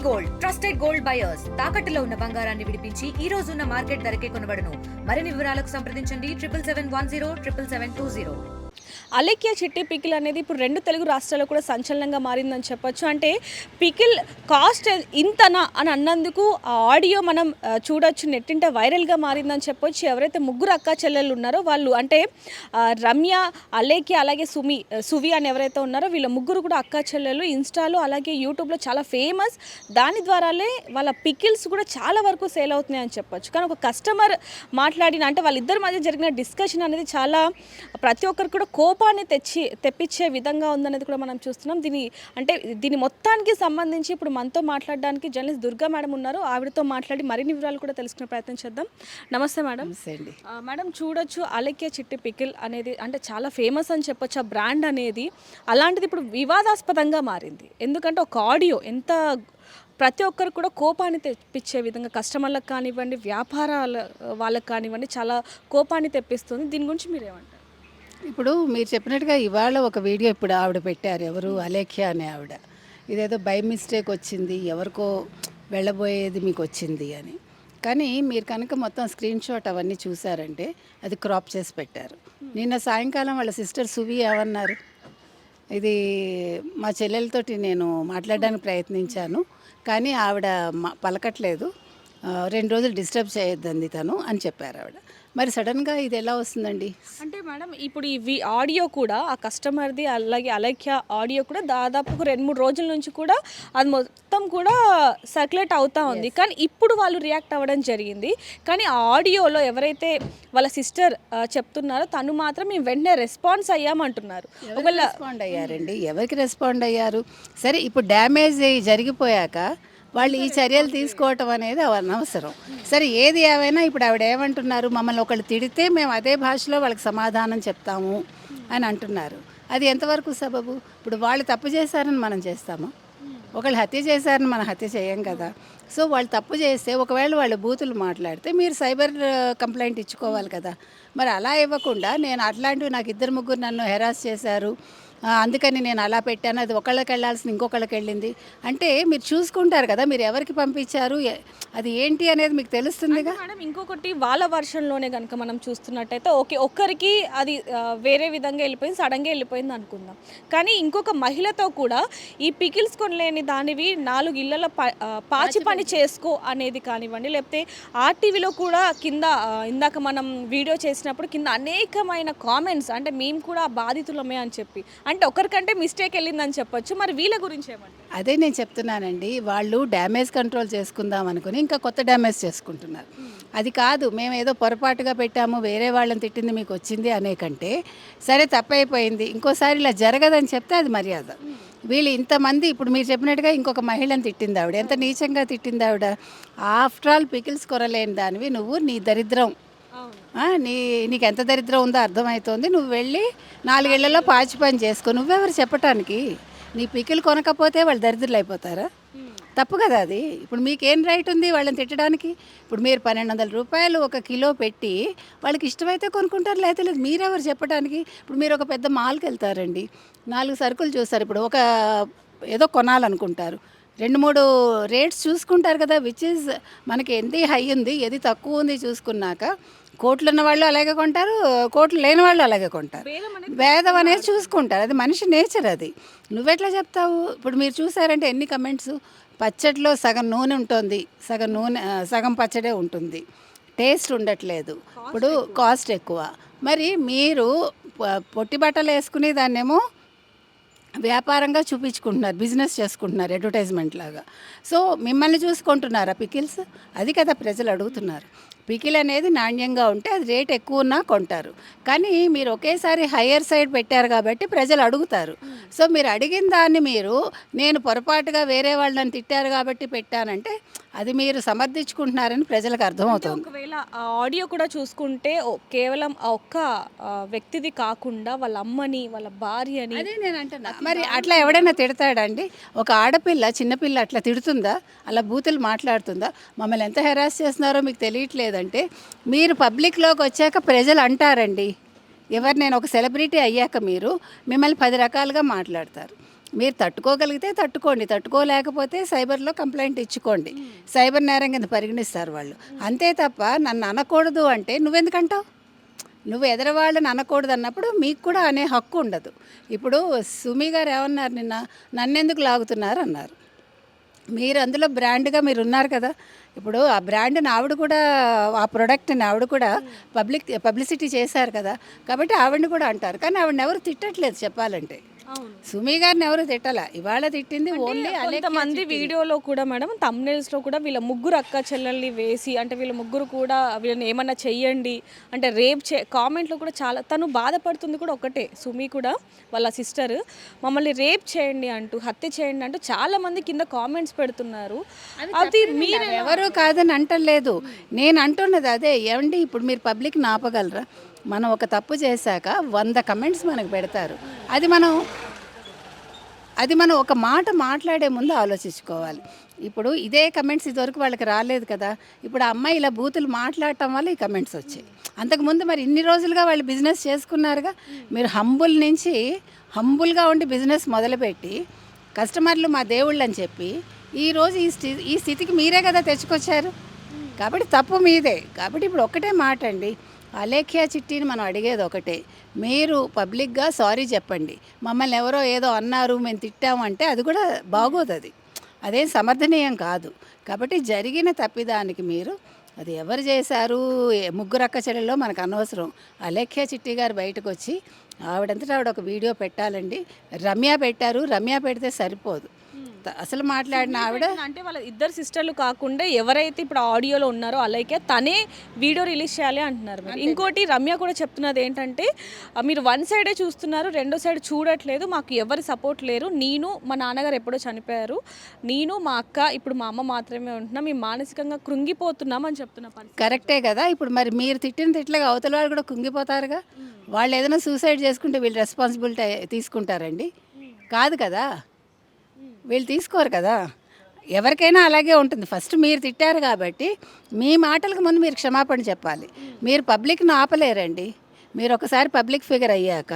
Gold trusted gold buyers తాకట్టులో ఉన్న బంగారాన్ని విడిపించి ఈ రోజు ఉన్న మార్కెట్ ధరకే కొనబడును. మరిన్ని వివరాలకు సంప్రదించండి 7710 అలేఖ్య చిట్టి పికిల్ అనేది ఇప్పుడు రెండు తెలుగు రాష్ట్రాల్లో కూడా సంచలనంగా మారిందని చెప్పొచ్చు. అంటే పికిల్ కాస్ట్ ఇంతనా అని అన్నందుకు ఆ ఆడియో మనం చూడొచ్చు, నెట్టింట వైరల్గా మారిందని చెప్పొచ్చు. ఎవరైతే ముగ్గురు అక్కా చెల్లెళ్ళు ఉన్నారో వాళ్ళు అంటే రమ్య, అలేఖ్య అలాగే సువి అని ఎవరైతే ఉన్నారో వీళ్ళ ముగ్గురు కూడా అక్కా చెల్లెళ్ళు. ఇన్స్టాలో అలాగే యూట్యూబ్లో చాలా ఫేమస్. దాని ద్వారానే వాళ్ళ పికిల్స్ కూడా చాలా వరకు సేల్ అవుతున్నాయని చెప్పొచ్చు. కానీ ఒక కస్టమర్ మాట్లాడిన అంటే వాళ్ళిద్దరి మధ్య జరిగిన డిస్కషన్ అనేది చాలా ప్రతి ఒక్కరు కూడా కోపాన్ని తెప్పించే విధంగా ఉందనేది కూడా మనం చూస్తున్నాం. దీని మొత్తానికి సంబంధించి ఇప్పుడు మనతో మాట్లాడడానికి జర్నలిస్ట్ దుర్గా మేడం ఉన్నారు. ఆవిడతో మాట్లాడి మరిన్ని వివరాలు కూడా తెలుసుకునే ప్రయత్నం చేద్దాం. నమస్తే మేడం. మేడం, చూడొచ్చు అలేఖ్య చిట్టి పికిల్ అనేది అంటే చాలా ఫేమస్ అని చెప్పొచ్చు ఆ బ్రాండ్ అనేది. అలాంటిది ఇప్పుడు వివాదాస్పదంగా మారింది. ఎందుకంటే ఒక ఆడియో ఎంత ప్రతి ఒక్కరు కూడా కోపాన్ని తెప్పించే విధంగా కస్టమర్లకు కానివ్వండి, వ్యాపారాల వాళ్ళకి కానివ్వండి చాలా కోపాన్ని తెప్పిస్తుంది. దీని గురించి మీరు ఏమంటారు? ఇప్పుడు మీరు చెప్పినట్టుగా ఇవాళ ఒక వీడియో ఇప్పుడు ఆవిడ పెట్టారు, ఎవరు అలేఖ్య అనే ఆవిడ. ఇదేదో బై మిస్టేక్ వచ్చింది, ఎవరికో వెళ్ళబోయేది మీకు వచ్చింది అని. కానీ మీరు కనుక మొత్తం స్క్రీన్ షాట్ అవన్నీ చూసారంటే అది క్రాప్ చేసి పెట్టారు. నిన్న సాయంకాలం వాళ్ళ సిస్టర్ సువి ఏమన్నారు, ఇది మా చెల్లెలతోటి నేను మాట్లాడడానికి ప్రయత్నించాను కానీ ఆవిడ పలకట్లేదు, 2 రోజులు డిస్టర్బ్ చేయొద్దండి తను అని చెప్పారు ఆవిడ. మరి సడన్గా ఇది ఎలా వస్తుందండి? అంటే మేడం ఇప్పుడు ఈ ఆడియో కూడా ఆ కస్టమర్ది అలాగే అలేఖ్య ఆడియో కూడా దాదాపు 2-3 రోజుల నుంచి కూడా అది మొత్తం కూడా సర్క్యులేట్ అవుతూ ఉంది. కానీ ఇప్పుడు వాళ్ళు రియాక్ట్ అవ్వడం జరిగింది. కానీ ఆ ఆడియోలో ఎవరైతే వాళ్ళ సిస్టర్ చెప్తున్నారో తను మాత్రం మేము వెంటనే రెస్పాన్స్ అయ్యామంటున్నారు. ఒకవేళ రెస్పాండ్ అయ్యారండి, ఎవరికి రెస్పాండ్ అయ్యారు? సరే, ఇప్పుడు డ్యామేజ్ జరిగిపోయాక వాళ్ళు ఈ చర్యలు తీసుకోవటం అనేది అనవసరం. సరే, ఏది ఏమైనా ఇప్పుడు ఆవిడ ఏమంటున్నారు, మమ్మల్ని ఒకళ్ళు తిడితే మేము అదే భాషలో వాళ్ళకి సమాధానం చెప్తాము అని అంటున్నారు. అది ఎంతవరకు సబబు? ఇప్పుడు వాళ్ళు తప్పు చేశారని మనం చేస్తామా? ఒకళ్ళు హత్య చేశారని మనం హత్య చేయం కదా. సో వాళ్ళు తప్పు చేస్తే ఒకవేళ వాళ్ళు బూతులు మాట్లాడితే మీరు సైబర్ కంప్లైంట్ ఇచ్చుకోవాలి కదా. మరి అలా ఇవ్వకుండా నేను అట్లాంటివి నాకు 2-3 నన్ను హెరాస్ చేశారు అందుకని నేను అలా పెట్టాను, అది ఒకళ్ళకి వెళ్ళాల్సింది ఇంకొకళ్ళకి వెళ్ళింది అంటే మీరు చూసుకుంటారు కదా, మీరు ఎవరికి పంపించారు అది ఏంటి అనేది మీకు తెలుస్తుందిగా. మేడం, ఇంకొకటి వాళ్ళ వర్షన్లోనే కనుక మనం చూస్తున్నట్టయితే ఓకే, ఒక్కరికి అది వేరే విధంగా వెళ్ళిపోయింది, సడన్గా వెళ్ళిపోయింది అనుకుందాం. కానీ ఇంకొక మహిళతో కూడా ఈ పికిల్స్ కొనలేని దానివి 4 ఇళ్లలో పాచి పని చేసుకో అనేది కానివ్వండి, లేకపోతే ఆర్టీవీలో కూడా కింద ఇందాక మనం వీడియో చేసినప్పుడు కింద అనేకమైన కామెంట్స్ అంటే మేము కూడా బాధితులమే అని చెప్పి, అంటే ఒకరికంటే మిస్టేక్ వెళ్ళిందని చెప్పొచ్చు. మరి వీళ్ళ గురించి ఏమంటారు? అదే నేను చెప్తున్నానండి, వాళ్ళు డ్యామేజ్ కంట్రోల్ చేసుకుందాం అనుకుని ఇంకా కొత్త డ్యామేజ్ చేసుకుంటున్నారు. అది కాదు, మేము ఏదో పొరపాటుగా పెట్టాము, వేరే వాళ్ళని తిట్టింది మీకు వచ్చింది అనే కంటే సరే తప్పైపోయింది, ఇంకోసారి ఇలా జరగదని చెప్తే అది మర్యాద. వీళ్ళు ఇంతమంది ఇప్పుడు మీరు చెప్పినట్టుగా ఇంకొక మహిళను తిట్టింది ఆవిడ, ఎంత నీచంగా తిట్టింది ఆవిడ. ఆఫ్టర్ ఆల్ పికిల్స్ కొరలేని దానివి నువ్వు, నీ దరిద్రం నీకు ఎంత దరిద్రం ఉందో అర్థమవుతోంది, నువ్వు వెళ్ళి 4 ఏళ్లలో పాచి పని చేసుకో. నువ్వెవరు చెప్పటానికి? నీ పికిల్ కొనకపోతే వాళ్ళు దరిద్రులు అయిపోతారా? తప్పు కదా అది. ఇప్పుడు మీకేం రైట్ ఉంది వాళ్ళని తిట్టడానికి? ఇప్పుడు మీరు 1200 రూపాయలు 1 కిలో పెట్టి వాళ్ళకి ఇష్టమైతే కొనుక్కుంటారు, లేకపోతే లేదు. మీరెవరు చెప్పడానికి? ఇప్పుడు మీరు ఒక పెద్ద మాల్కి వెళ్తారండి, 4 సరుకులు చూస్తారు, ఇప్పుడు ఒక ఏదో కొనాలనుకుంటారు, 2-3 రేట్స్ చూసుకుంటారు కదా, విచ్ ఈజ్ మనకి ఎంత హై ఉంది ఏది తక్కువ ఉంది చూసుకున్నాక కోట్లు ఉన్న వాళ్ళు అలాగే కొంటారు, కోట్లు లేని వాళ్ళు అలాగే కొంటారు. భేదం అనేది చూసుకుంటారు, అది మనిషి నేచర్. అది నువ్వెట్లా చెప్తావు? ఇప్పుడు మీరు చూసారంటే ఎన్ని కమెంట్స్, పచ్చడిలో సగం నూనె ఉంటుంది, సగం పచ్చడే ఉంటుంది, టేస్ట్ ఉండట్లేదు, ఇప్పుడు కాస్ట్ ఎక్కువ. మరి మీరు పొట్టి బట్టలు వేసుకుని దాన్నేమో వ్యాపారంగా చూపించుకుంటున్నారు, బిజినెస్ చేసుకుంటున్నారు అడ్వర్టైజ్మెంట్ లాగా. సో మిమ్మల్ని చూసుకుంటున్నారా పికిల్స్? అది కదా ప్రజలు అడుగుతున్నారు. పికిల్ అనేది నాణ్యంగా ఉంటే అది రేట్ ఎక్కువ ఉన్నా కొంటారు, కానీ మీరు ఒకేసారి హయ్యర్ సైడ్ పెట్టారు కాబట్టి ప్రజలు అడుగుతారు. సో మీరు అడిగిన దాన్ని నేను పొరపాటుగా వేరే వాళ్ళని తిట్టారు కాబట్టి పెట్టానంటే అది మీరు సమర్థించుకుంటున్నారని ప్రజలకు అర్థమవుతుంది. ఒకవేళ ఆ ఆడియో కూడా చూసుకుంటే కేవలం ఆ ఒక్క వ్యక్తిది కాకుండా వాళ్ళ అమ్మని, వాళ్ళ భార్యని, అదే నేను అంటున్నా. మరి అట్లా ఎవడైనా తిడతాడండి? ఒక ఆడపిల్ల, చిన్నపిల్ల అట్లా తిడుతుందా? అలా బూతులు మాట్లాడుతుందా? మమ్మల్ని ఎంత హెరాస్ చేస్తున్నారో మీకు తెలియట్లేదంటే మీరు పబ్లిక్లోకి వచ్చాక ప్రజలు అంటారండి. నేను ఒక సెలబ్రిటీ అయ్యాక మిమ్మల్ని 10 రకాలుగా మాట్లాడతారు. మీరు తట్టుకోగలిగితే తట్టుకోండి, తట్టుకోలేకపోతే సైబర్లో కంప్లైంట్ ఇచ్చుకోండి. సైబర్ నేరం కింద పరిగణిస్తారు వాళ్ళు. అంతే తప్ప నన్ను అనకూడదు అంటే నువ్వెందుకంటావు? నువ్వు ఎదరవాళ్ళని అనకూడదు అన్నప్పుడు మీకు కూడా అనే హక్కు ఉండదు. ఇప్పుడు సుమి గారు ఏమన్నారు నిన్న, నన్నెందుకు లాగుతున్నారు అన్నారు. మీరు అందులో బ్రాండ్గా మీరు ఉన్నారు కదా. ఇప్పుడు ఆ బ్రాండ్ని ఆవిడ కూడా, ఆ ప్రోడక్ట్ని ఆవిడ కూడా పబ్లిసిటీ చేశారు కదా. కాబట్టి ఆవిడని కూడా అంటారు. కానీ ఆవిడని ఎవరు తిట్టట్లేదు చెప్పాలంటే. సుమి గారిని ఎవరు తిట్టాల. ఇవాళ తిట్టింది ఓన్లీ కొంతమంది వీడియోలో కూడా మేడం థంబ్నెయిల్స్లో కూడా వీళ్ళ ముగ్గురు అక్క చెల్లెల్ని వేసి, అంటే వీళ్ళ ముగ్గురు కూడా వీళ్ళని ఏమన్నా చెయ్యండి అంటే రేప్ కామెంట్లో కూడా చాలా తను బాధపడుతుంది కూడా ఒకటే. సుమి కూడా వాళ్ళ సిస్టర్ మమ్మల్ని రేప్ చేయండి అంటూ, హత్య చేయండి అంటూ చాలా మంది కింద కామెంట్స్ పెడుతున్నారు. అది మీరు ఎవరు కాదని అంటలేదు. నేను అంటున్నది అదే. ఏమండి ఇప్పుడు మీరు పబ్లిక్ని ఆపగలరా? మనం ఒక తప్పు చేశాక 100 కమెంట్స్ మనకు పెడతారు. అది మనం ఒక మాట మాట్లాడే ముందు ఆలోచించుకోవాలి. ఇప్పుడు ఇదే కమెంట్స్ ఇదివరకు వాళ్ళకి రాలేదు కదా. ఇప్పుడు ఆ అమ్మాయి ఇలా బూతులు మాట్లాడటం వల్ల ఈ కమెంట్స్ వచ్చాయి. అంతకుముందు మరి ఇన్ని రోజులుగా వాళ్ళు బిజినెస్ చేసుకున్నారుగా. మీరు హంబుల్గా ఉండి బిజినెస్ మొదలుపెట్టి కస్టమర్లు మా దేవుళ్ళు అని చెప్పి ఈరోజు ఈ స్థితికి మీరే కదా తెచ్చుకొచ్చారు. కాబట్టి తప్పు మీదే. కాబట్టి ఇప్పుడు ఒకటే మాట అండి, అలేఖ్య చిట్టిని మనం అడిగేది ఒకటే, మీరు పబ్లిక్గా సారీ చెప్పండి. మమ్మల్ని ఎవరో ఏదో అన్నారు, మేము తిట్టాము అంటే అది కూడా బాగోదు. అదేం సమర్థనీయం కాదు. కాబట్టి జరిగిన తప్పిదానికి మీరు అది ఎవరు చేశారు, ముగ్గురు అక్క చెల్లెల్లో మనకు అనవసరం. అలేఖ్య చిట్టి గారు బయటకు వచ్చి ఆవిడంతటా ఆవిడ ఒక వీడియో పెట్టాలండి. రమ్య పెట్టారు, రమ్య పెడితే సరిపోదు. అసలు మాట్లాడిన ఆవిడ అంటే వాళ్ళ ఇద్దరు సిస్టర్లు కాకుండా ఎవరైతే ఇప్పుడు ఆడియోలో ఉన్నారో అలాగే తనే వీడియో రిలీజ్ చేయాలి అంటున్నారు. ఇంకోటి రమ్య కూడా చెప్తున్నది ఏంటంటే, మీరు వన్ సైడే చూస్తున్నారు, రెండో సైడ్ చూడట్లేదు, మాకు ఎవరి సపోర్ట్ లేరు. నేను మా నాన్నగారు ఎప్పుడో చనిపోయారు, నేను మా అక్క ఇప్పుడు మా అమ్మ మాత్రమే ఉంటున్నాం, మేము మానసికంగా కృంగిపోతున్నాం అని చెప్తున్నా. కరెక్టే కదా. ఇప్పుడు మరి మీరు తిట్టిన తిట్లగా అవతల వాళ్ళు కూడా కృంగిపోతారుగా. వాళ్ళు ఏదైనా సూసైడ్ చేసుకుంటే వీళ్ళు రెస్పాన్సిబిలిటీ తీసుకుంటారండి? కాదు కదా, వీళ్ళు తీసుకోరు కదా. ఎవరికైనా అలాగే ఉంటుంది. ఫస్ట్ మీరు తిట్టారు కాబట్టి మీ మాటలకు ముందు మీరు క్షమాపణ చెప్పాలి. మీరు పబ్లిక్ను ఆపలేరండి. మీరు ఒకసారి పబ్లిక్ ఫిగర్ అయ్యాక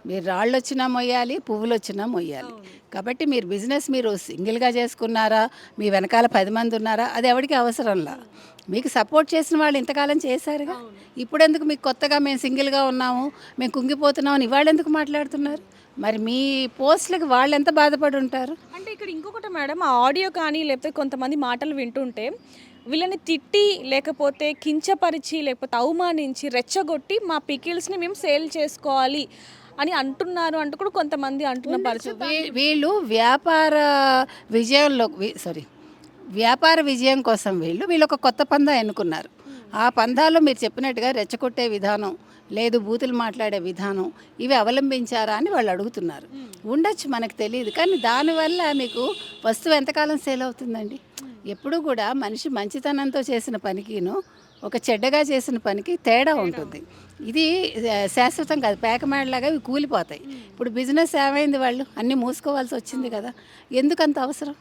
మీరు రాళ్ళు వచ్చినా మొయ్యాలి, పువ్వులు వచ్చినా మొయ్యాలి. కాబట్టి మీరు బిజినెస్ మీరు సింగిల్గా చేసుకున్నారా, మీ వెనకాల 10 మంది ఉన్నారా, అది ఎవరికి అవసరంలా. మీకు సపోర్ట్ చేసిన వాళ్ళు ఇంతకాలం చేశారుగా. ఇప్పుడు ఎందుకు మీకు కొత్తగా మేము సింగిల్గా ఉన్నాము, మేము కుంగిపోతున్నామని ఇవాళ ఎందుకు మాట్లాడుతున్నారు? మరి మీ పోస్టులకు వాళ్ళు ఎంత బాధపడి ఉంటారు? అంటే ఇక్కడ ఇంకొకటి మేడం, ఆ ఆడియో కానీ లేకపోతే కొంతమంది మాటలు వింటుంటే వీళ్ళని తిట్టి లేకపోతే కించపరిచి లేకపోతే అవమానించి రెచ్చగొట్టి మా పికిల్స్ని మేము సేల్ చేసుకోవాలి అని అంటున్నారు అంటూ కూడా కొంతమంది అంటున్న పరిస్థితి. వీళ్ళు వ్యాపార విజయం కోసం వీళ్ళు ఒక కొత్త పందా ఎన్నుకున్నారు. ఆ పందాలో మీరు చెప్పినట్టుగా రెచ్చగొట్టే విధానం లేదు, బూతులు మాట్లాడే విధానం ఇవి అవలంబించారా అని వాళ్ళు అడుగుతున్నారు. ఉండొచ్చు, మనకు తెలియదు. కానీ దానివల్ల మీకు వస్తువు ఎంతకాలం సేల్ అవుతుందండి? ఎప్పుడు కూడా మనిషి మంచితనంతో చేసిన పనికిను ఒక చెడ్డగా చేసిన పనికి తేడా ఉంటుంది. ఇది శాశ్వతం కాదు. పేకమేడలాగా ఇవి కూలిపోతాయి. ఇప్పుడు బిజినెస్ ఏమైంది, వాళ్ళు అన్నీ మూసుకోవాల్సి వచ్చింది కదా. ఎందుకంత అవసరం?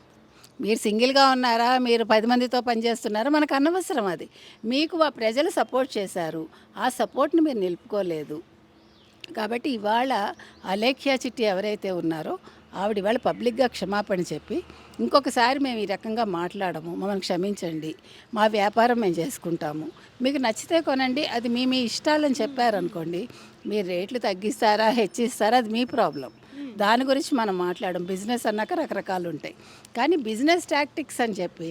మీరు సింగిల్గా ఉన్నారా, మీరు 10 మందితో పనిచేస్తున్నారా, మనకు అనవసరం. అది మీకు ఆ ప్రజలు సపోర్ట్ చేశారు, ఆ సపోర్ట్ని మీరు నిలుపుకోలేదు. కాబట్టి ఇవాళ అలేఖ్య చిట్టి ఎవరైతే ఉన్నారో ఆవిడ ఇవాళ పబ్లిక్గా క్షమాపణ చెప్పి ఇంకొకసారి మేము ఈ రకంగా మాట్లాడము, మమ్మల్ని క్షమించండి, మా వ్యాపారం మేము చేసుకుంటాము, మీకు నచ్చితే కొనండి, అది మీ ఇష్టాలని చెప్పారనుకోండి. మీరు రేట్లు తగ్గిస్తారా హెచ్చిస్తారా అది మీ ప్రాబ్లం. దాని గురించి మనం మాట్లాడడం. బిజినెస్ అన్నాక రకరకాలు ఉంటాయి. కానీ బిజినెస్ టాక్టిక్స్ అని చెప్పి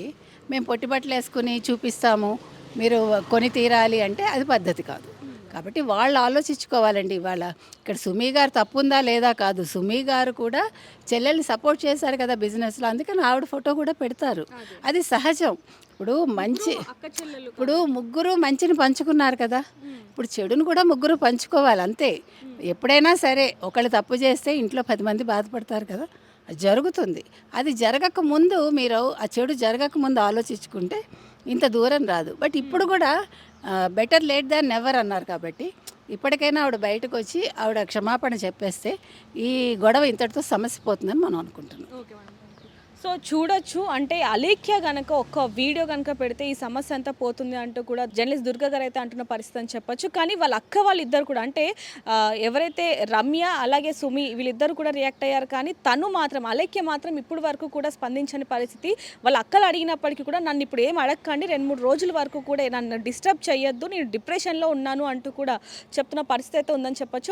మేము పొట్టిబట్టలు వేసుకుని చూపిస్తాము, మీరు కొని తీరాలి అంటే అది పద్ధతి కాదు. కాబట్టి వాళ్ళు ఆలోచించుకోవాలండి. ఇవాళ ఇక్కడ సుమి గారు తప్పు ఉందా లేదా కాదు, సుమి గారు కూడా చెల్లెల్ని సపోర్ట్ చేశారు కదా బిజినెస్లో, అందుకని ఆవిడ ఫోటో కూడా పెడతారు, అది సహజం. ఇప్పుడు ముగ్గురు మంచిని పంచుకున్నారు కదా, ఇప్పుడు చెడును కూడా ముగ్గురు పంచుకోవాలి అంతే. ఎప్పుడైనా సరే ఒకళ్ళు తప్పు చేస్తే ఇంట్లో 10 మంది బాధపడతారు కదా, అది జరుగుతుంది. అది జరగక ముందు మీరు ఆ చెడు జరగక ముందు ఆలోచించుకుంటే ఇంత దూరం రాదు. బట్ ఇప్పుడు కూడా బెటర్ లేట్ దాన్ నెవర్ అన్నారు కాబట్టి ఇప్పటికైనా ఆవిడ బయటకు వచ్చి ఆవిడ క్షమాపణ చెప్పేస్తే ఈ గొడవ ఇంతటితో సమస్య పోతుందని మనం అనుకుంటున్నాం. సో చూడొచ్చు అంటే అలేఖ్య గనక ఒక్క వీడియో కనుక పెడితే ఈ సమస్య అంతా పోతుంది అంటూ కూడా జర్నలిస్ట్ దుర్గా గారు అయితే అంటున్న పరిస్థితి అని చెప్పొచ్చు. కానీ వాళ్ళ అక్క వాళ్ళిద్దరు కూడా అంటే ఎవరైతే రమ్య అలాగే సుమి వీళ్ళిద్దరు కూడా రియాక్ట్ అయ్యారు. కానీ తను మాత్రం అలేఖ్య మాత్రం ఇప్పుడు వరకు కూడా స్పందించని పరిస్థితి. వాళ్ళ అక్కలు అడిగినప్పటికీ కూడా నన్ను ఇప్పుడు ఏం అడగకండి, 2-3 రోజుల వరకు కూడా నన్ను డిస్టర్బ్ చేయొద్దు, నేను డిప్రెషన్లో ఉన్నాను అంటూ కూడా చెప్తున్న పరిస్థితి అయితే ఉందని చెప్పొచ్చు.